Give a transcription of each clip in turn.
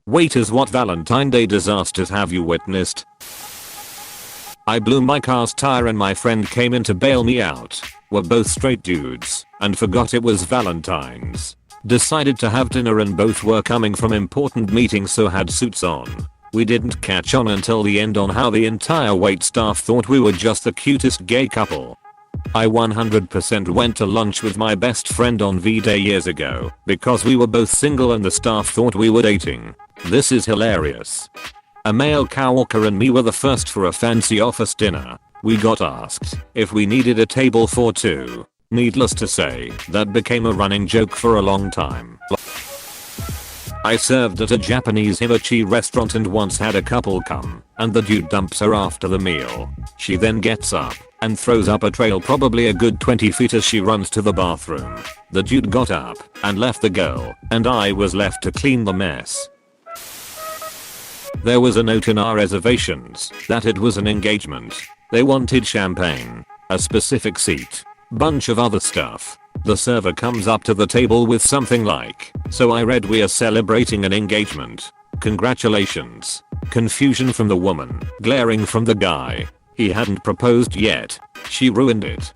Waiters, what Valentine Day disasters have you witnessed? I blew my car's tire and my friend came in to bail me out. We're both straight dudes and forgot it was Valentine's. Decided to have dinner and both were coming from important meetings, so had suits on. We didn't catch on until the end on how the entire wait staff thought we were just the cutest gay couple. I 100% went to lunch with my best friend on V-Day years ago because we were both single and the staff thought we were dating. This is hilarious. A male coworker and me were the first for a fancy office dinner. We got asked if we needed a table for two. Needless to say, that became a running joke for a long time. I served at a Japanese hibachi restaurant and once had a couple come, and the dude dumps her after the meal. She then gets up and throws up a trail probably a good 20 feet as she runs to the bathroom. The dude got up and left the girl, and I was left to clean the mess. There was a note in our reservations that it was an engagement. They wanted champagne, a specific seat, bunch of other stuff. The server comes up to the table with something like, "So I read we are celebrating an engagement. Congratulations." Confusion from the woman, glaring from the guy. He hadn't proposed yet. She ruined it.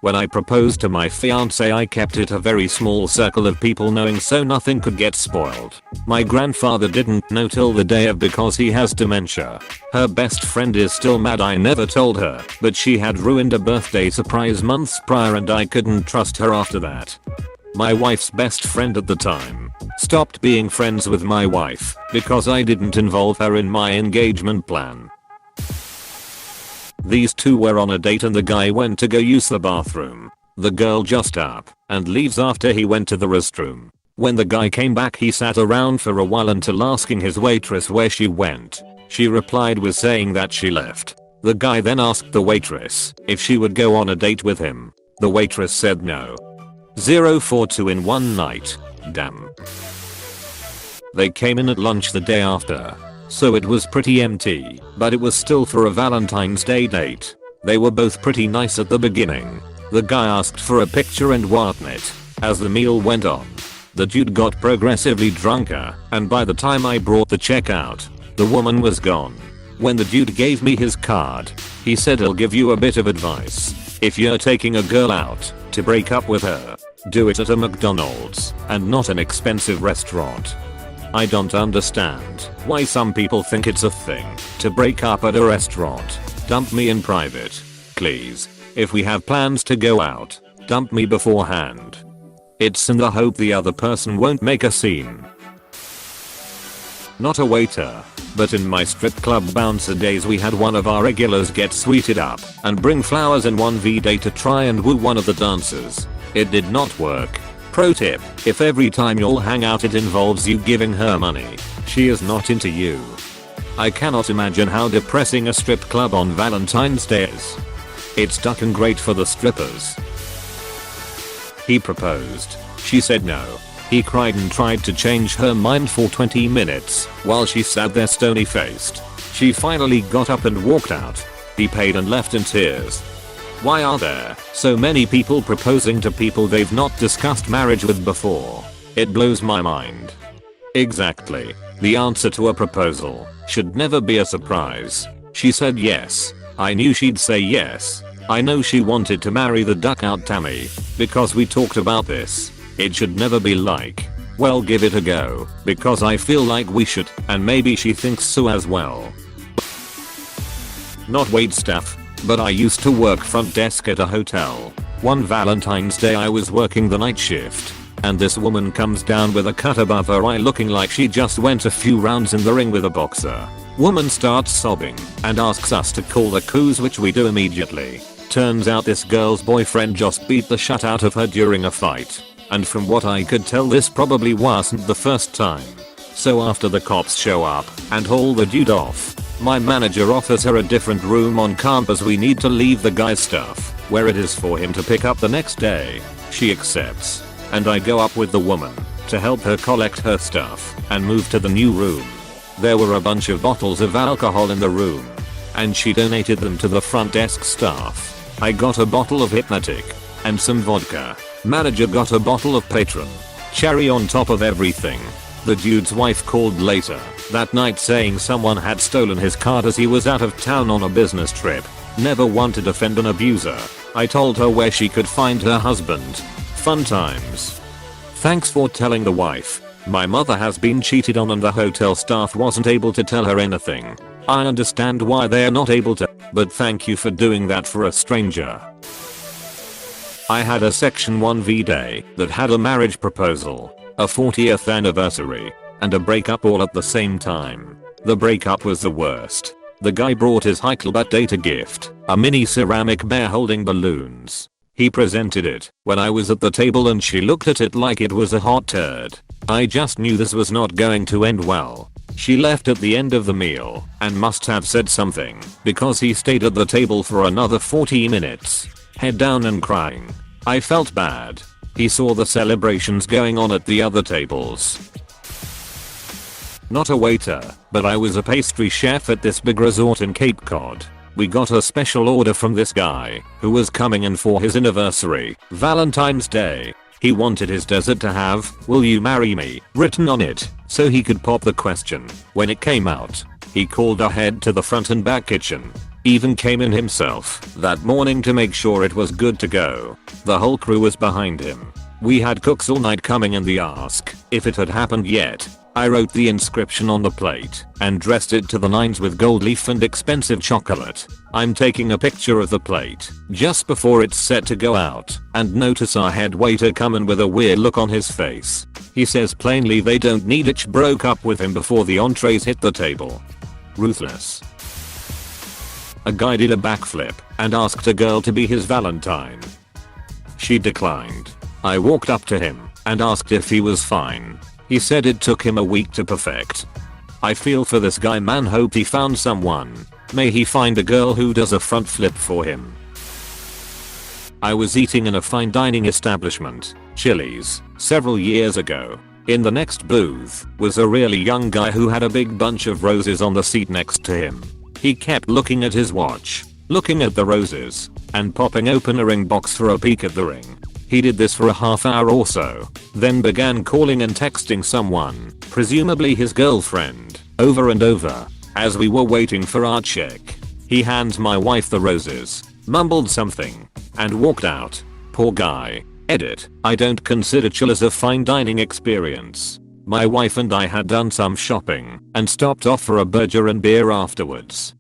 When I proposed to my fiance, I kept it a very small circle of people knowing so nothing could get spoiled. My grandfather didn't know till the day of because he has dementia. Her best friend is still mad I never told her, but she had ruined a birthday surprise months prior and I couldn't trust her after that. My wife's best friend at the time stopped being friends with my wife because I didn't involve her in my engagement plan. These two were on a date and the guy went to go use the bathroom. The girl just up and leaves after he went to the restroom. When the guy came back, he sat around for a while until asking his waitress where she went. She replied with saying that she left. The guy then asked the waitress if she would go on a date with him. The waitress said no. 042 in one night. Damn. They came in at lunch the day after. So it was pretty empty, but it was still for a Valentine's Day date. They were both pretty nice at the beginning. The guy asked for a picture and whatnot. As the meal went on, the dude got progressively drunker, and by the time I brought the check out, the woman was gone. When the dude gave me his card, he said, "I'll give you a bit of advice. If you're taking a girl out to break up with her, do it at a McDonald's and not an expensive restaurant." I don't understand why some people think it's a thing to break up at a restaurant. Dump me in private, please. If we have plans to go out, dump me beforehand. It's in the hope the other person won't make a scene. Not a waiter, but in my strip club bouncer days we had one of our regulars get sweeted up and bring flowers in one V-Day to try and woo one of the dancers. It did not work. Pro tip, if every time you'll hang out it involves you giving her money, she is not into you. I cannot imagine how depressing a strip club on Valentine's Day is. It's duck and great for the strippers. He proposed. She said no. He cried and tried to change her mind for 20 minutes while she sat there stony faced. She finally got up and walked out. He paid and left in tears. Why are there so many people proposing to people they've not discussed marriage with before? It blows my mind. Exactly. The answer to a proposal should never be a surprise. She said yes. I knew she'd say yes. I know she wanted to marry the duck out Tammy because we talked about this. It should never be like, well, give it a go, because I feel like we should, and maybe she thinks so as well. Not waitstaff, but I used to work front desk at a hotel. One Valentine's Day I was working the night shift, and this woman comes down with a cut above her eye looking like she just went a few rounds in the ring with a boxer. Woman starts sobbing and asks us to call the coos, which we do immediately. Turns out this girl's boyfriend just beat the shit out of her during a fight. And from what I could tell, this probably wasn't the first time. So after the cops show up and haul the dude off, my manager offers her a different room on campus. We need to leave the guy's stuff where it is for him to pick up the next day. She accepts, and I go up with the woman to help her collect her stuff and move to the new room. There were a bunch of bottles of alcohol in the room, and she donated them to the front desk staff. I got a bottle of Hypnotic and some vodka. Manager got a bottle of Patron. Cherry on top of everything. The dude's wife called later that night saying someone had stolen his card as he was out of town on a business trip. Never want to defend an abuser. I told her where she could find her husband. Fun times. Thanks for telling the wife. My mother has been cheated on and the hotel staff wasn't able to tell her anything. I understand why they're not able to, but thank you for doing that for a stranger. I had a Section 1V day that had a marriage proposal, a 40th anniversary, and a breakup all at the same time. The breakup was the worst. The guy brought his high club date a gift, a mini ceramic bear holding balloons. He presented it when I was at the table and she looked at it like it was a hot turd. I just knew this was not going to end well. She left at the end of the meal and must have said something because he stayed at the table for another 40 minutes. Head down and crying. I felt bad. He saw the celebrations going on at the other tables. Not a waiter, but I was a pastry chef at this big resort in Cape Cod. We got a special order from this guy who was coming in for his anniversary, Valentine's Day. He wanted his dessert to have, "Will you marry me?" written on it, so he could pop the question when it came out. He called ahead to the front and back kitchen. Even came in himself that morning to make sure it was good to go. The whole crew was behind him. We had cooks all night coming in the ask if it had happened yet. I wrote the inscription on the plate and dressed it to the nines with gold leaf and expensive chocolate. I'm taking a picture of the plate just before it's set to go out and notice our head waiter come in with a weird look on his face. He says plainly they don't need it. Broke up with him before the entrees hit the table. Ruthless. A guy did a backflip and asked a girl to be his Valentine. She declined. I walked up to him and asked if he was fine. He said it took him a week to perfect. I feel for this guy, man. Hope he found someone. May he find a girl who does a front flip for him. I was eating in a fine dining establishment, Chili's, several years ago. In the next booth was a really young guy who had a big bunch of roses on the seat next to him. He kept looking at his watch, looking at the roses, and popping open a ring box for a peek at the ring. He did this for a half hour or so, then began calling and texting someone, presumably his girlfriend, over and over. As we were waiting for our check, he hands my wife the roses, mumbled something, and walked out. Poor guy. Edit. I don't consider Chili's a fine dining experience. My wife and I had done some shopping and stopped off for a burger and beer afterwards.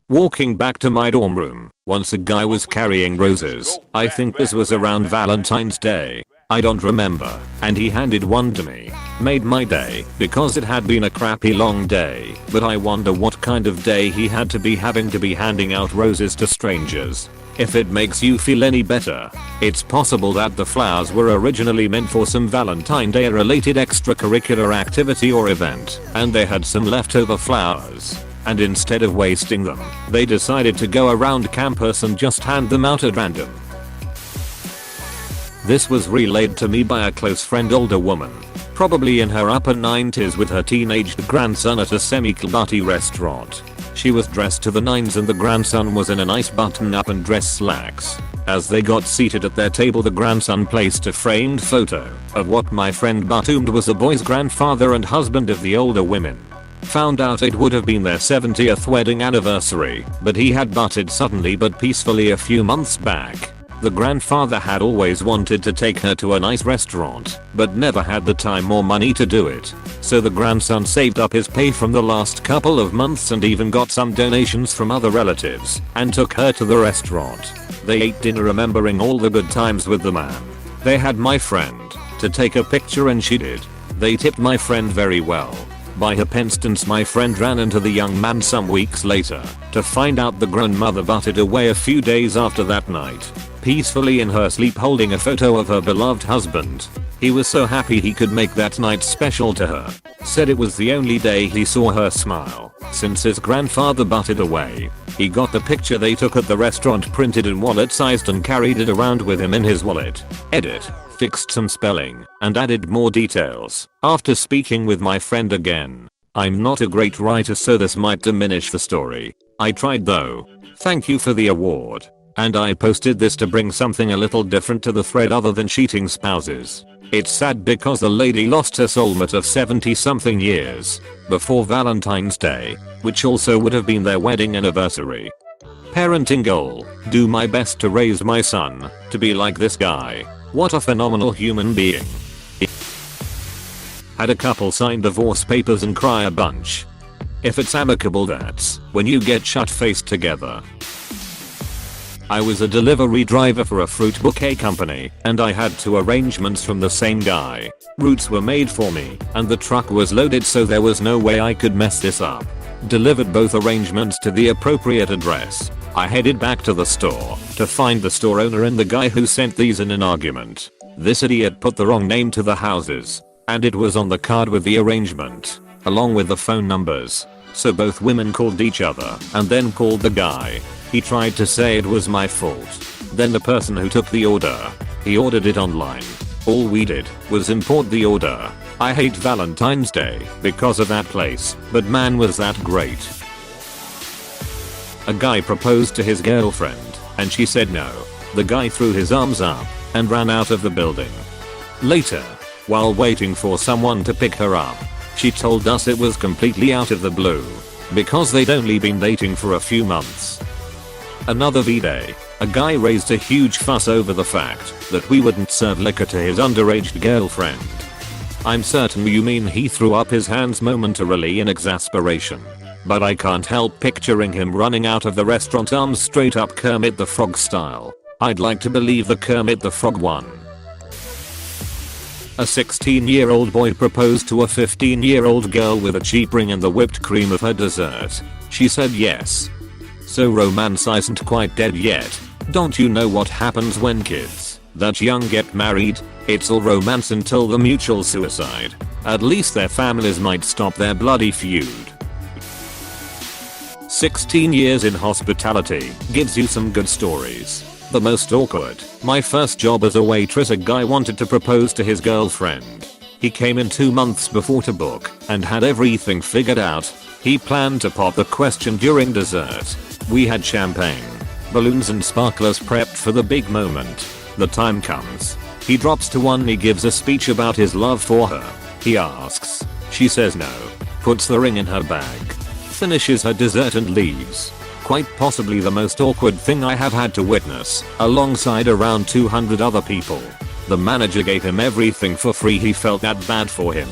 Walking back to my dorm room, once a guy was carrying roses. I think this was around Valentine's Day. I don't remember. And he handed one to me. Made my day because it had been a crappy long day. But I wonder what kind of day he had to be having to be handing out roses to strangers. If it makes you feel any better, it's possible that the flowers were originally meant for some Valentine's Day related extracurricular activity or event, and they had some leftover flowers. And instead of wasting them, they decided to go around campus and just hand them out at random. This was relayed to me by a close friend, older woman, probably in her upper 90s with her teenage grandson at a semi-clubby restaurant. She was dressed to the nines and the grandson was in a nice button-up and dress slacks. As they got seated at their table, the grandson placed a framed photo of what my friend assumed was the boy's grandfather and husband of the older women. Found out it would have been their 70th wedding anniversary, but he had butted suddenly but peacefully a few months back. The grandfather had always wanted to take her to a nice restaurant, but never had the time or money to do it. So the grandson saved up his pay from the last couple of months and even got some donations from other relatives and took her to the restaurant. They ate dinner remembering all the good times with the man. They had my friend to take a picture and she did. They tipped my friend very well. By happenstance, my friend ran into the young man some weeks later to find out the grandmother butted away a few days after that night, peacefully in her sleep holding a photo of her beloved husband. He was so happy he could make that night special to her. Said it was the only day he saw her smile since his grandfather butted away. He got the picture they took at the restaurant printed and wallet sized and carried it around with him in his wallet. Edit. Fixed some spelling and added more details after speaking with my friend again. I'm not a great writer, so this might diminish the story. I tried though. Thank you for the award. And I posted this to bring something a little different to the thread other than cheating spouses. It's sad because the lady lost her soulmate of 70 something years before Valentine's Day, which also would have been their wedding anniversary. Parenting goal: do my best to raise my son to be like this guy. What a phenomenal human being. Had a couple sign divorce papers and cry a bunch. If it's amicable, that's when you get shut-faced together. I was a delivery driver for a fruit bouquet company, and I had two arrangements from the same guy. Routes were made for me, and the truck was loaded, so there was no way I could mess this up. Delivered both arrangements to the appropriate address. I headed back to the store to find the store owner and the guy who sent these in an argument. This idiot put the wrong name to the houses, and it was on the card with the arrangement, along with the phone numbers. So both women called each other and then called the guy. He tried to say it was my fault. Then the person who took the order, he ordered it online. All we did was import the order. I hate Valentine's Day because of that place, but man was that great. A guy proposed to his girlfriend and she said no. The guy threw his arms up and ran out of the building. Later, while waiting for someone to pick her up, she told us it was completely out of the blue because they'd only been dating for a few months. Another V-Day, a guy raised a huge fuss over the fact that we wouldn't serve liquor to his underage girlfriend. I'm certain you mean he threw up his hands momentarily in exasperation. But I can't help picturing him running out of the restaurant arms straight up Kermit the Frog style. I'd like to believe the Kermit the Frog won. A 16-year-old boy proposed to a 15-year-old girl with a cheap ring and the whipped cream of her dessert. She said yes. So romance isn't quite dead yet. Don't you know what happens when kids that young get married? It's all romance until the mutual suicide. At least their families might stop their bloody feud. 16 years in hospitality gives you some good stories. The most awkward: my first job as a waitress, a guy wanted to propose to his girlfriend. He came in 2 months before to book and had everything figured out. He planned to pop the question during dessert. We had champagne, balloons and sparklers prepped for the big moment. The time comes. He drops to one. He gives a speech about his love for her. He asks. She says no. Puts the ring in her bag. Finishes her dessert and leaves. Quite possibly the most awkward thing I have had to witness, alongside around 200 other people. The manager gave him everything for free. He felt that bad for him.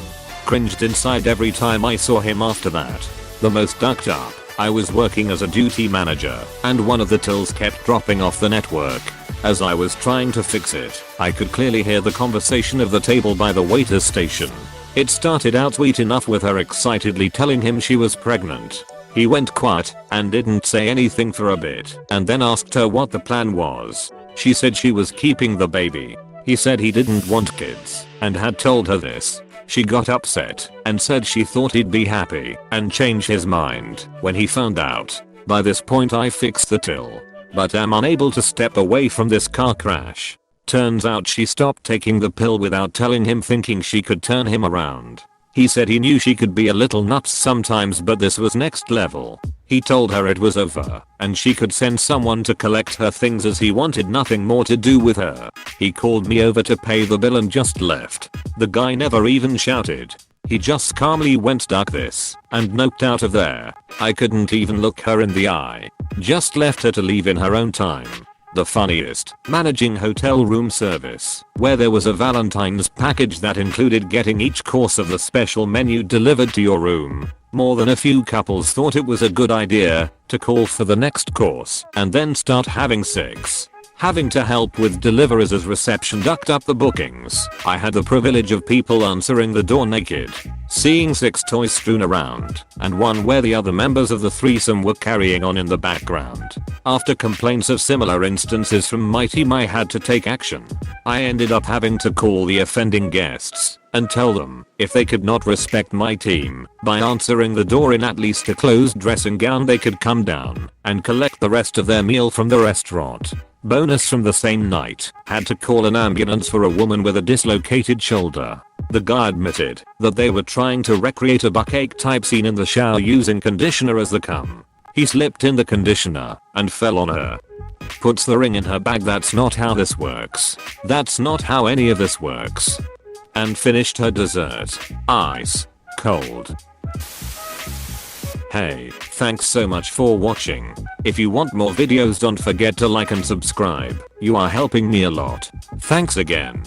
Cringed inside every time I saw him after that. The most ducked up: I was working as a duty manager, and one of the tills kept dropping off the network. As I was trying to fix it, I could clearly hear the conversation of the table by the waiter's station. It started out sweet enough with her excitedly telling him she was pregnant. He went quiet and didn't say anything for a bit, and then asked her what the plan was. She said she was keeping the baby. He said he didn't want kids and had told her this. She got upset and said she thought he'd be happy and change his mind when he found out. By this point I fixed the till, but am unable to step away from this car crash. Turns out she stopped taking the pill without telling him, thinking she could turn him around. He said he knew she could be a little nuts sometimes, but this was next level. He told her it was over and she could send someone to collect her things as he wanted nothing more to do with her. He called me over to pay the bill and just left. The guy never even shouted. He just calmly went "duck this" and noped out of there. I couldn't even look her in the eye. Just left her to leave in her own time. The funniest: managing hotel room service, where there was a Valentine's package that included getting each course of the special menu delivered to your room. More than a few couples thought it was a good idea to call for the next course and then start having sex. Having to help with deliveries as reception ducked up the bookings, I had the privilege of people answering the door naked, seeing 6 toys strewn around, and one where the other members of the threesome were carrying on in the background. After complaints of similar instances from my team, I had to take action. I ended up having to call the offending guests and tell them if they could not respect my team by answering the door in at least a closed dressing gown, they could come down and collect the rest of their meal from the restaurant. Bonus from the same night: had to call an ambulance for a woman with a dislocated shoulder. The guy admitted that they were trying to recreate a buckache type scene in the shower using conditioner as the cum. He slipped in the conditioner and fell on her. Puts the ring in her bag. That's not how this works. That's not how any of this works. and finished her dessert. Ice cold. Hey, thanks so much for watching. If you want more videos, don't forget to like and subscribe. You are helping me a lot. Thanks again.